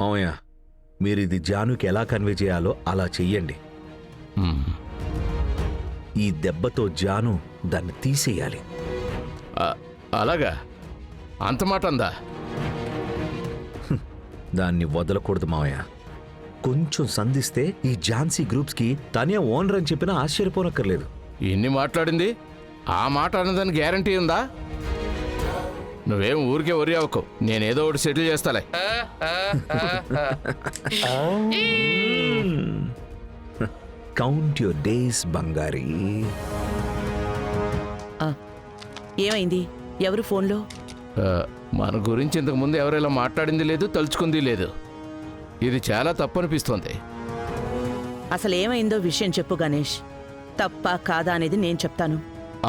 మామయ్య మీరిది జానుకి ఎలా కన్వే చేయాలో అలా చెయ్యండి. ఈ దెబ్బతో జాను దాన్ని తీసేయాలి. అలాగా? అంత మాట అందా? దాన్ని వదలకూడదు మావయ్య. కొంచెం సంధిస్తే ఈ ఝాన్సీ గ్రూప్స్కి తనే ఓనర్ అని చెప్పినా ఆశ్చర్యపోనక్కర్లేదు. ఇన్ని మాట్లాడింది ఆ మాట అన్నదానికి గ్యారంటీ ఉందా? నువ్వేం ఊరికే వరి అవ్వకు, నేనేదో ఒకటి సెటిల్ చేస్తాలే. Count your days బంగారీ. ఏమైంది? ఎవరు ఫోన్లో? మన గురించి ఇంతకుముందు ఎవరైనా మాట్లాడింది లేదు, తలుచుకుంది లేదు. ఇది చాలా తప్పనిపిస్తోంది. అసలు ఏమైందో విషయం చెప్పు గణేష్. తప్ప కాదా అనేది నేను చెప్తాను.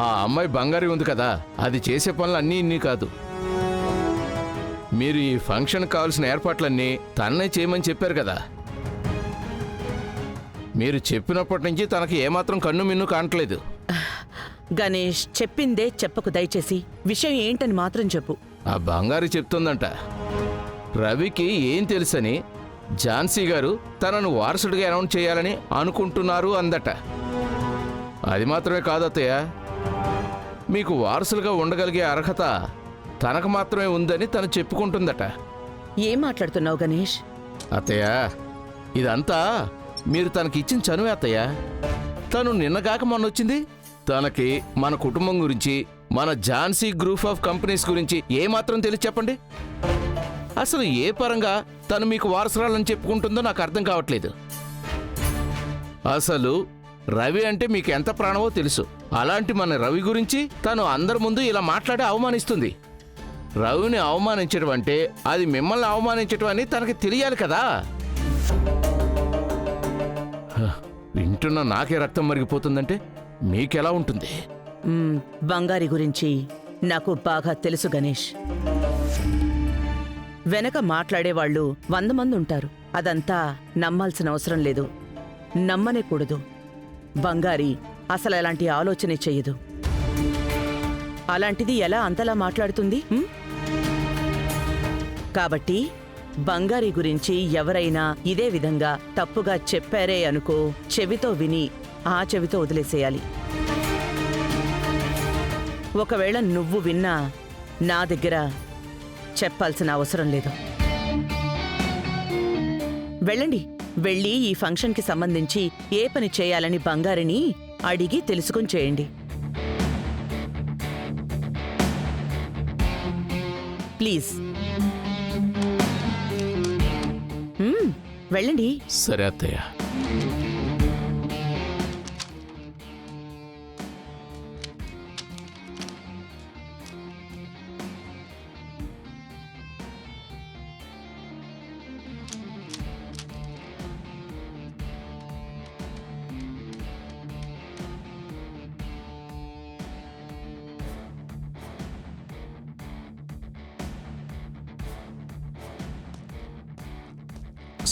ఆ అమ్మాయి బంగారి ఉంది కదా, అది చేసే పనులు అన్నీ ఇన్ని కాదు. మీరు ఈ ఫంక్షన్ కావాల్సిన ఏర్పాట్లన్నీ తన్నే చేయమని చెప్పారు కదా. మీరు చెప్పినప్పటి నుంచి తనకి ఏమాత్రం కన్ను మిన్ను కానట్లేదు. గణేష్, చెప్పిందే చెప్పకు దయచేసి. విషయం ఏంటని మాత్రం చెప్పు. ఆ బంగారి చెప్తుందంట, రవికి ఏం తెలుసని ఝాన్సీ గారు తనను వారసుడిగా అనౌన్స్ చేయాలని అనుకుంటున్నారు అందట. అది మాత్రమే కాదు అత్తయ్య, మీకు వారసులుగా ఉండగలిగే అర్హత తనకు మాత్రమే ఉందని తను చెప్పుకుంటుందట. ఏం మాట్లాడుతున్నావు గణేష్? అత్తయ్య, ఇదంతా మీరు తనకిచ్చిన చనువే అత్తయ్య. తను నిన్నగాక మొన్నొచ్చింది. తనకి మన కుటుంబం గురించి, మన ఝాన్సీ గ్రూప్ ఆఫ్ కంపెనీస్ గురించి ఏమాత్రం తెలిసి చెప్పండి. అసలు ఏ పరంగా తను మీకు వారసురాలని చెప్పుకుంటుందో నాకు అర్థం కావట్లేదు. అసలు రవి అంటే మీకు ఎంత ప్రాణమో తెలుసు. అలాంటి మన రవి గురించి తను అందరి ముందు ఇలా మాట్లాడి అవమానిస్తుంది. రవిని అవమానించడం అంటే అది మిమ్మల్ని అవమానించడం అని తనకి తెలియాలి కదా. వింటున్న నాకే రక్తం మరిగిపోతుందంటే మీకెలా ఉంటుంది? బంగారి గురించి నాకు బాగా తెలుసు గణేష్. వెనక మాట్లాడేవాళ్లు 100 మంది ఉంటారు. అదంతా నమ్మాల్సిన అవసరం లేదు, నమ్మనేకూడదు. బంగారి అసలు అలాంటి ఆలోచనే చెయ్యదు. అలాంటిది ఎలా అంతలా మాట్లాడుతుంది? కాబట్టి బంగారి గురించి ఎవరైనా ఇదే విధంగా తప్పుగా చెప్పారే అనుకో, చెవితో విని ఆ చెవితో వదిలేసేయాలి. ఒకవేళ నువ్వు విన్నా నా దగ్గర చెప్పాల్సిన అవసరం లేదు. వెళ్ళండి, వెళ్ళి ఈ ఫంక్షన్కి సంబంధించి ఏ పని చేయాలని బంగారిని అడిగి తెలుసుకుని చేయండి. ప్లీజ్ వెళ్ళండి. సరే అత్తయ్య.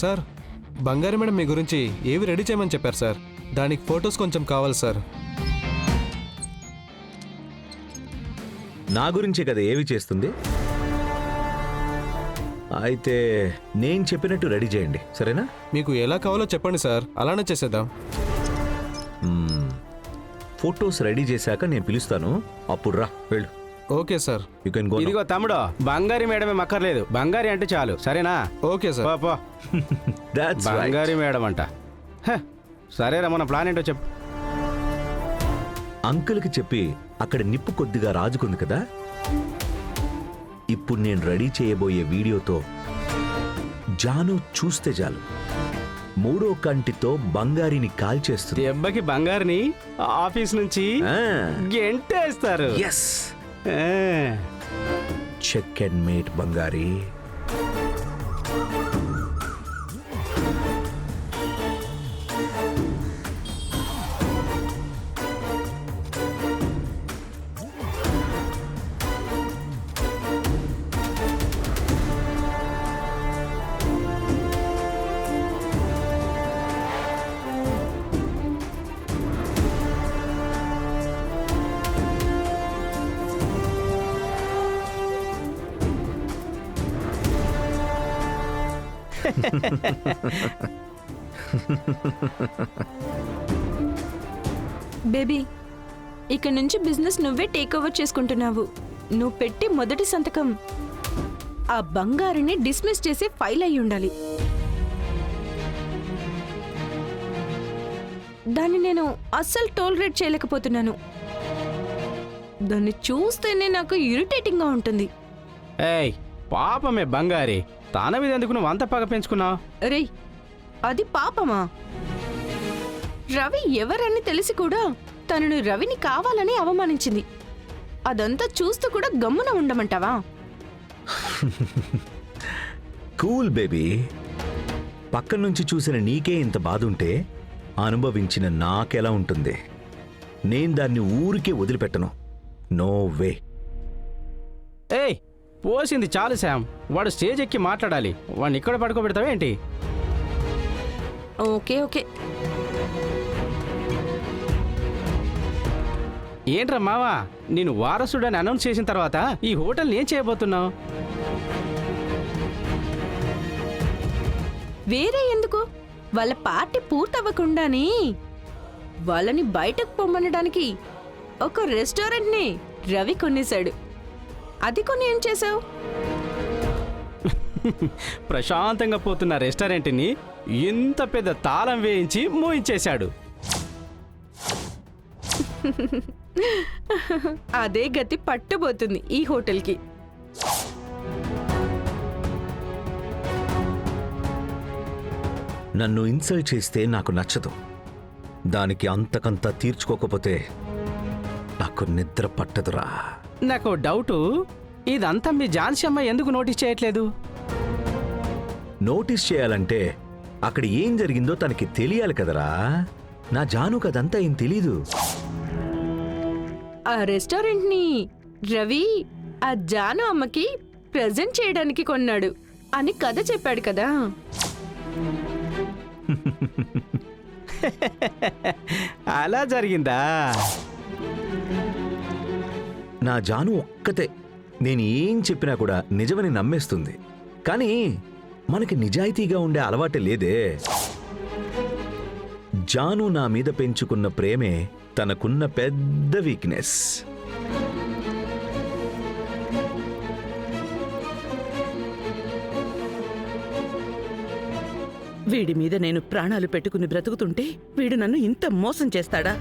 సార్, బంగారి మేడం మీ గురించి ఏవి రెడీ చేయమని చెప్పారు సార్. దానికి ఫొటోస్ కొంచెం కావాలి సార్. నా గురించే కదా ఏవి చేస్తుంది. అయితే నేను చెప్పినట్టు రెడీ చేయండి, సరేనా? మీకు ఎలా కావాలో చెప్పండి సార్, అలానే చేసేద్దాం. ఫొటోస్ రెడీ చేశాక నేను పిలుస్తాను, అప్పుడు రా. వెళ్ళు. Okay sir. You can go. ఇదిగో తమ్ముడు, బంగారి మేడమే మక్కర్లేదు, బంగారి అంటే చాలు, సరేనా? Okay sir. పో. బంగారి మేడం అంట. సరేరా, మన ప్లాన్ ఏంటో చెప్పు. అంకుల్కి చెప్పి అక్కడ నిప్పు కొద్దిగా రాజుకుంది కదా. ఇప్పుడు నేను రెడీ చేయబోయే వీడియోతో జాను చూస్తే చాలు, 3వ కంటితో బంగారిని కాల్చేస్తుంది. దెబ్బకి బంగారిని ఆఫీస్ నుంచి గెంటేస్తారు. ఎస్, చెక్ అండ్ మేట్ బంగారి. బేబీ ఇక నుంచి బిజినెస్ నువ్వే టేక్ ఓవర్ చేసుకుంటున్నావు. నువ్వు పెట్టి మొదటి సంతకం ఆ బంగారుని డిస్మిస్ చేసే ఫైల్ అయి ఉండాలి. దాన్ని నేను అస్సలు టోలరేట్ చేయలేకపోతున్నాను. దాన్ని చూస్తేనే నాకు ఇరిటేటింగ్గా ఉంటుంది. ఏయ్ పాపమే బంగారి, తన మీద ఎందుకు నువ్వు అంత పగ పెంచుకున్నావు? రేయ్, అది పాపమా? రవి ఎవరని తెలిసి కూడా తనను రవిని కావాలని అవమానించింది. అదంతా చూస్తూ కూడా గమ్మున ఉండమంటావా? Cool baby. పక్కన నుంచి చూసిన నీకే ఇంత బాధుంటే అనుభవించిన నాకెలా ఉంటుంది? నేను దాన్ని ఊరికే వదిలిపెట్టను. No way. ఏయ్ పోసింది చాలు శామ్, వాడు స్టేజ్ ఎక్కి మాట్లాడాలి. వాడిని ఇక్కడ పడుకోబెడతావేంటి? Okay okay. ఏంట్రా మావా, నేను వారసుడని అనౌన్స్ చేసిన తర్వాత ఈ హోటల్ని ఏం చేయబోతున్నావు? వేరే ఎందుకు? వాళ్ళ పార్టీ పూర్తవ్వకుండానే వాళ్ళని బయటకు పొమ్మనడానికి ఒక రెస్టారెంట్ని రవి కొనేశాడు. అది కొని ఏం చేసావు? ప్రశాంతంగా పోతున్న రెస్టారెంట్ని ఇంత పెద్ద తాళం వేయించి మూయించేశాడు. అదే గతి పట్టబోతుంది ఈ హోటల్కి. నన్ను ఇన్సల్ట్ చేస్తే నాకు నచ్చదు. దానికి అంతకంతా తీర్చుకోకపోతే నాకు నిద్ర పట్టదురా. నాకు డౌటు, ఇదంతా మీ ఝాన్సీ అమ్మ ఎందుకు నోటీస్ చేయట్లేదు? నోటీస్ చేయాలంటే అక్కడ ఏం జరిగిందో తనకి తెలియాలి కదరా. నా జానుకు అదంతా ఏం తెలీదు. ఆ రెస్టారెంట్ని రవి ఆ జాను అమ్మకి ప్రెజెంట్ చేయడానికి కొన్నాడు అని కథ చెప్పాడు కదా. అలా జరిగిందా? నా జాను ఒక్కతే నేను ఏం చెప్పినా కూడా నిజమని నమ్మేస్తుంది. కానీ మనకి నిజాయితీగా ఉండే అలవాటే లేదే. జాను నా మీద పెంచుకున్న ప్రేమే తనకున్న పెద్ద వీక్నెస్. వీడి మీద నేను ప్రాణాలు పెట్టుకుని బ్రతుకుతుంటే వీడు నన్ను ఇంత మోసం చేస్తాడా?